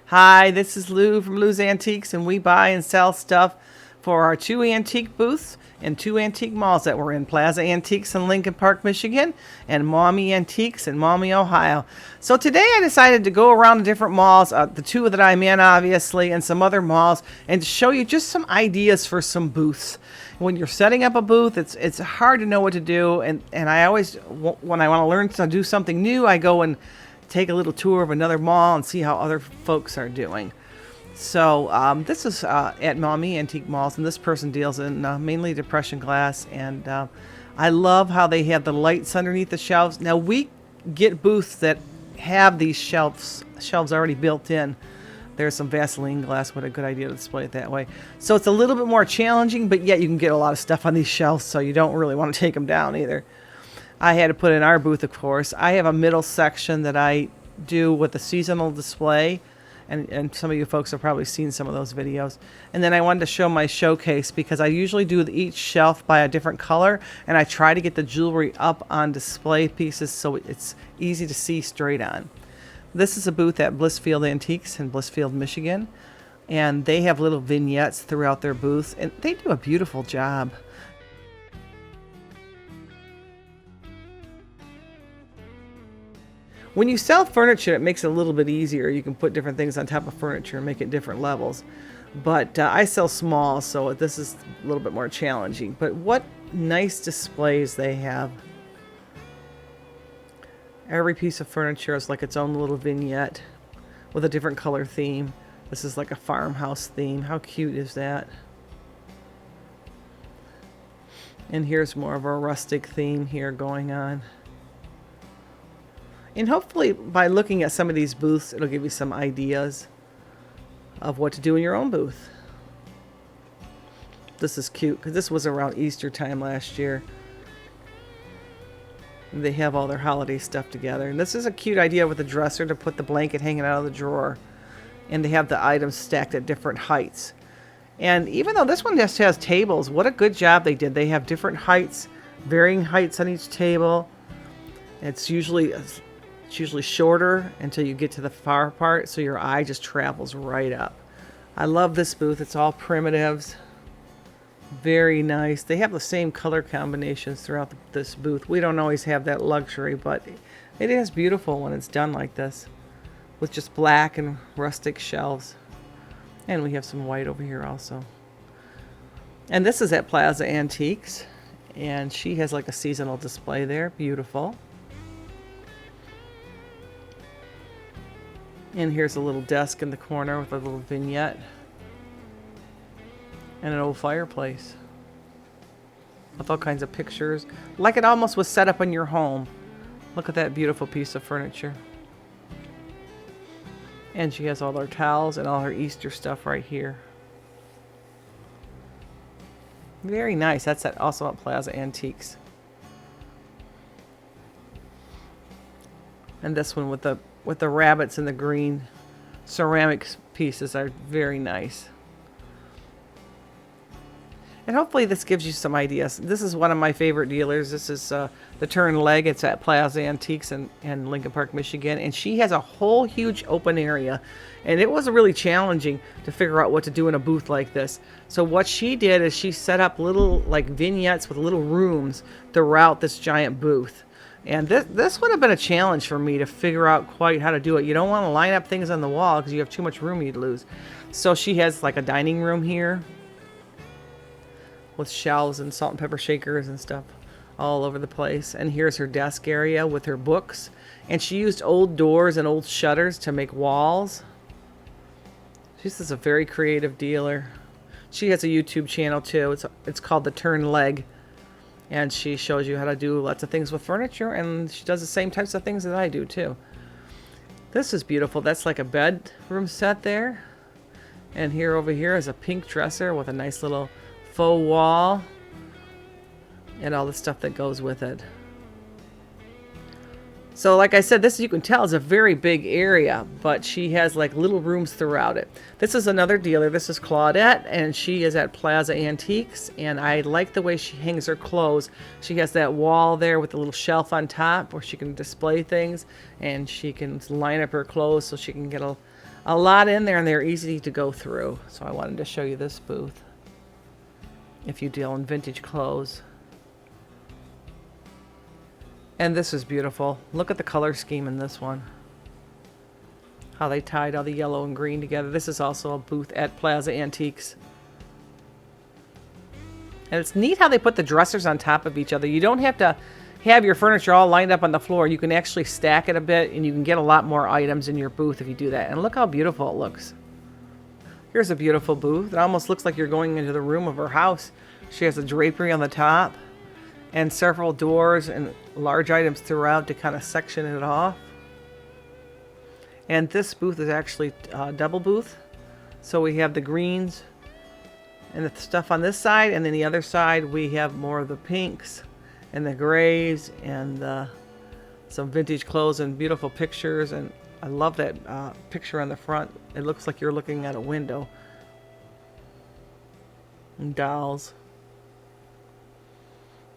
Hi, this is Lou from Lou's Antiques, and we buy and sell stuff for our two antique booths and two antique malls that we're in. Plaza Antiques in Lincoln Park, Michigan, and Maumee Antiques in Maumee, Ohio. So today I decided to go around the different malls, the two that I'm in, obviously, and some other malls, and to show you just some ideas for some booths. When you're setting up a booth, it's hard to know what to do, and I always, when I want to learn to do something new, I go and take a little tour of another mall and see how other folks are doing. So this is at Maumee Antique Malls, and this person deals in mainly depression glass, and I love how they have the lights underneath the shelves. Now we get booths that have these shelves already built in. There's some Vaseline glass. What a good idea to display it that way. So it's a little bit more challenging, but yet you can get a lot of stuff on these shelves, so you don't really want to take them down either. I had to put in our booth, of course. I have a middle section that I do with a seasonal display, and some of you folks have probably seen some of those videos. And then I wanted to show my showcase because I usually do each shelf by a different color, and I try to get the jewelry up on display pieces so it's easy to see straight on. This is a booth at Blissfield Antiques in Blissfield, Michigan, and they have little vignettes throughout their booths, and they do a beautiful job. When you sell furniture, it makes it a little bit easier. You can put different things on top of furniture and make it different levels. But I sell small, so this is a little bit more challenging. But what nice displays they have. Every piece of furniture is like its own little vignette with a different color theme. This is like a farmhouse theme. How cute is that? And here's more of a rustic theme here going on. And hopefully by looking at some of these booths, it'll give you some ideas of what to do in your own booth. This is cute because this was around Easter time last year. And they have all their holiday stuff together. And this is a cute idea with a dresser to put the blanket hanging out of the drawer. And they have the items stacked at different heights. And even though this one just has tables, what a good job they did. They have different heights, varying heights on each table. It's usually shorter until you get to the far part, so your eye just travels right up. I love this booth. It's all primitives. Very nice. They have the same color combinations throughout this booth. We don't always have that luxury, but it is beautiful when it's done like this, with just black and rustic shelves. And we have some white over here also. And this is at Plaza Antiques, and she has like a seasonal display there. Beautiful. And here's a little desk in the corner with a little vignette. And an old fireplace. With all kinds of pictures. Like it almost was set up in your home. Look at that beautiful piece of furniture. And she has all her towels and all her Easter stuff right here. Very nice. That's also at Plaza Antiques. And this one with the rabbits and the green ceramic pieces are very nice. And hopefully this gives you some ideas. This is one of my favorite dealers. This is the Turn Leg. It's at Plaza Antiques in Lincoln Park, Michigan. And she has a whole huge open area. And it was really challenging to figure out what to do in a booth like this. So what she did is she set up little like vignettes with little rooms throughout this giant booth. And this would have been a challenge for me to figure out quite how to do it. You don't want to line up things on the wall because you have too much room you'd lose. So she has like a dining room here with shelves and salt and pepper shakers and stuff all over the place. And here's her desk area with her books. And she used old doors and old shutters to make walls. She's just a very creative dealer. She has a YouTube channel too. It's called The Turn Leg. And she shows you how to do lots of things with furniture, and she does the same types of things that I do too. This is beautiful. That's like a bedroom set there. And here over here is a pink dresser with a nice little faux wall and all the stuff that goes with it. So like I said, this, you can tell, is a very big area, but she has like little rooms throughout it. This is another dealer. This is Claudette, and she is at Plaza Antiques, and I like the way she hangs her clothes. She has that wall there with a little shelf on top where she can display things, and she can line up her clothes so she can get a a lot in there, and they're easy to go through. So I wanted to show you this booth if you deal in vintage clothes. And this is beautiful. Look at the color scheme in this one. How they tied all the yellow and green together. This is also a booth at Plaza Antiques. And it's neat how they put the dressers on top of each other. You don't have to have your furniture all lined up on the floor. You can actually stack it a bit, and you can get a lot more items in your booth if you do that. And look how beautiful it looks. Here's a beautiful booth. It almost looks like you're going into the room of her house. She has a drapery on the top and several doors and large items throughout to kind of section it off. And this booth is actually a double booth. So we have the greens and the stuff on this side, and then the other side we have more of the pinks and the grays and some vintage clothes and beautiful pictures. And I love that picture on the front. It looks like you're looking at a window. And dolls.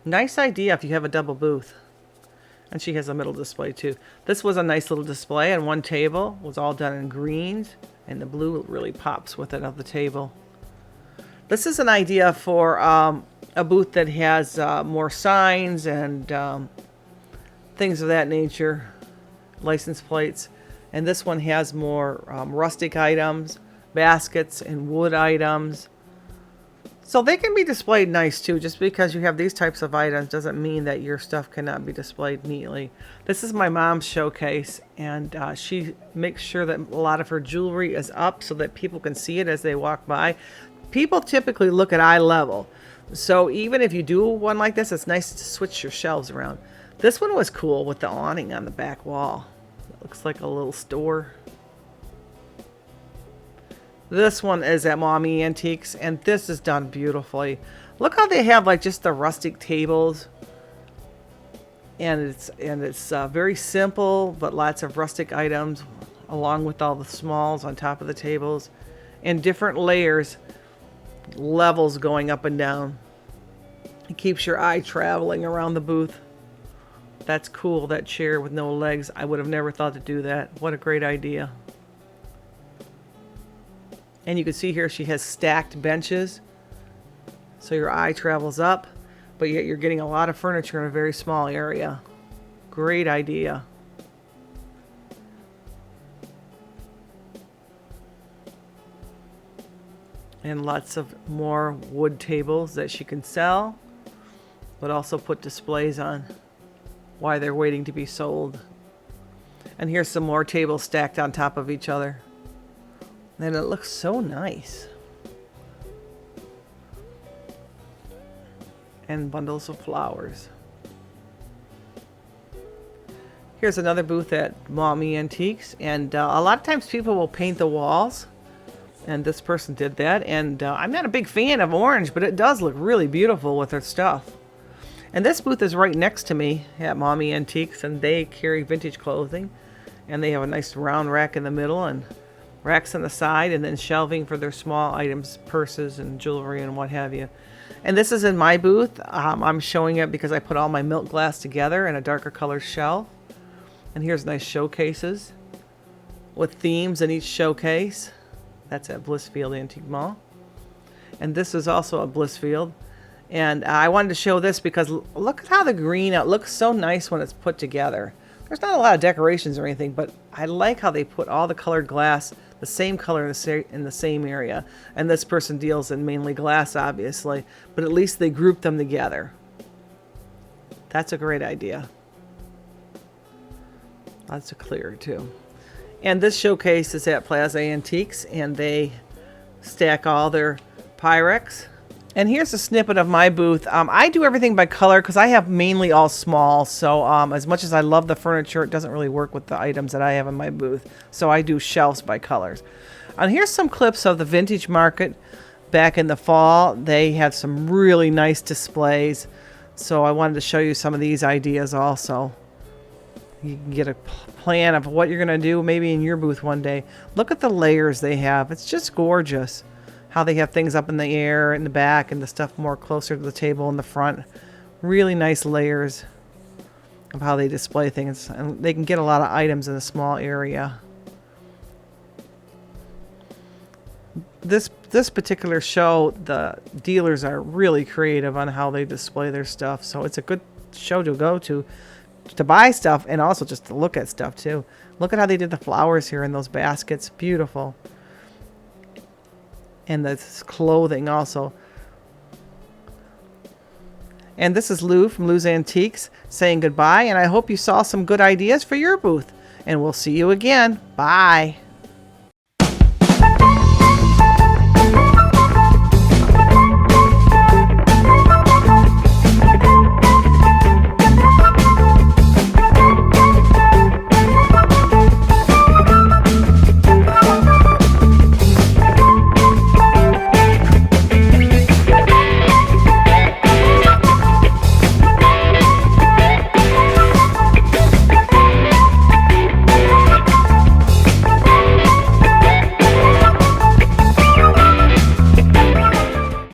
Nice idea if you have a double booth. And she has a middle display too. This was a nice little display, and one table was all done in greens, and the blue really pops with it of the table. This is an idea for a booth that has more signs and things of that nature, license plates. And this one has more rustic items, baskets, and wood items. So they can be displayed nice too. Just because you have these types of items doesn't mean that your stuff cannot be displayed neatly. This is my mom's showcase, and she makes sure that a lot of her jewelry is up so that people can see it as they walk by. People typically look at eye level. So even if you do one like this, it's nice to switch your shelves around. This one was cool with the awning on the back wall. It looks like a little store. This one is at Maumee Antiques, and this is done beautifully. Look how they have like just the rustic tables, and it's very simple, but lots of rustic items, along with all the smalls on top of the tables, and different layers, levels going up and down. It keeps your eye traveling around the booth. That's cool. That chair with no legs. I would have never thought to do that. What a great idea. And you can see here she has stacked benches, so your eye travels up, but yet you're getting a lot of furniture in a very small area. Great idea. And lots of more wood tables that she can sell, but also put displays on while they're waiting to be sold. And here's some more tables stacked on top of each other. And it looks so nice. And bundles of flowers. Here's another booth at Maumee Antiques. And a lot of times people will paint the walls. And this person did that. And I'm not a big fan of orange, but it does look really beautiful with their stuff. And this booth is right next to me at Maumee Antiques. And they carry vintage clothing. And they have a nice round rack in the middle, and racks on the side, and then shelving for their small items, purses and jewelry and what have you. And this is in my booth. I'm showing it because I put all my milk glass together in a darker colored shelf. And here's nice showcases with themes in each showcase. That's at Blissfield Antique Mall. And this is also at Blissfield. And I wanted to show this because look at how the green, it looks so nice when it's put together. There's not a lot of decorations or anything, but I like how they put all the colored glass the same color in the same area. And this person deals in mainly glass, obviously, but at least they group them together. That's a great idea. Lots of clear too. And this showcase is at Plaza Antiques, and they stack all their Pyrex. And here's a snippet of my booth. I do everything by color because I have mainly all small. So as much as I love the furniture, it doesn't really work with the items that I have in my booth. So I do shelves by colors. And here's some clips of the vintage market back in the fall. They had some really nice displays. So I wanted to show you some of these ideas also. You can get a plan of what you're going to do maybe in your booth one day. Look at the layers they have. It's just gorgeous. How they have things up in the air in the back and the stuff more closer to the table in the front. Really nice layers of how they display things. And they can get a lot of items in a small area. this particular show, the dealers are really creative on how they display their stuff. So it's a good show to go to buy stuff and also just to look at stuff too. Look at how they did the flowers here in those baskets. Beautiful. And this clothing also. And this is Lou from Lou's Antiques saying goodbye. And I hope you saw some good ideas for your booth. And we'll see you again. Bye.